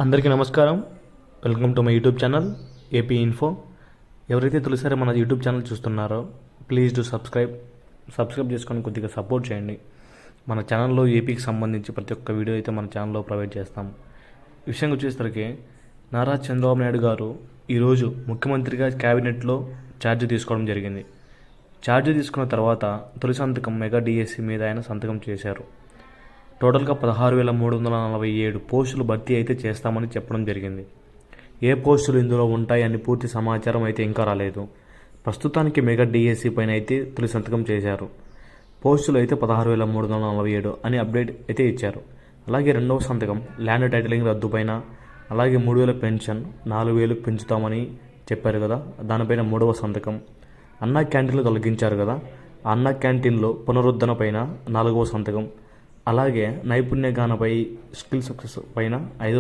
అందరికీ నమస్కారం. Welcome to my YouTube channel AP info. ఎవరైతే తొలిసారి మన యూట్యూబ్ ఛానల్ చూస్తున్నారో ప్లీజ్ డు సబ్స్క్రైబ్ చేసుకొని కొద్దిగా సపోర్ట్ చేయండి. మన ఛానల్లో ఏపీకి సంబంధించి ప్రతి ఒక్క వీడియో అయితే మన ఛానల్లో ప్రొవైడ్ చేస్తాం. విషయం వచ్చేసరికి నారా చంద్రబాబు నాయుడు గారు ఈరోజు ముఖ్యమంత్రిగా క్యాబినెట్లో ఛార్జ్ తీసుకోవడం జరిగింది. ఛార్జ్ తీసుకున్న తర్వాత తొలి సంతకం మెగా డిఎస్సి మీద ఆయన సంతకం చేశారు. టోటల్గా 16,347 పోస్టులు భర్తీ అయితే చేస్తామని చెప్పడం జరిగింది. ఏ పోస్టులు ఇందులో ఉంటాయని పూర్తి సమాచారం అయితే ఇంకా రాలేదు. ప్రస్తుతానికి మెగా డిఎస్సి పైన అయితే తొలి సంతకం చేశారు. పోస్టులు అయితే 16,347 అని అప్డేట్ అయితే ఇచ్చారు. అలాగే రెండవ సంతకం ల్యాండ్ టైటిలింగ్ రద్దు పైన, అలాగే 3,000 పెన్షన్ 4,000 పెంచుతామని చెప్పారు కదా, దానిపైన మూడవ సంతకం. అన్నా క్యాంటీన్లు తొలగించారు కదా, ఆ అన్నా క్యాంటీన్లో పునరుద్ధరణ పైన 4వ సంతకం. అలాగే నైపుణ్య గానపై స్కిల్ సక్సెస్ పైన 5వ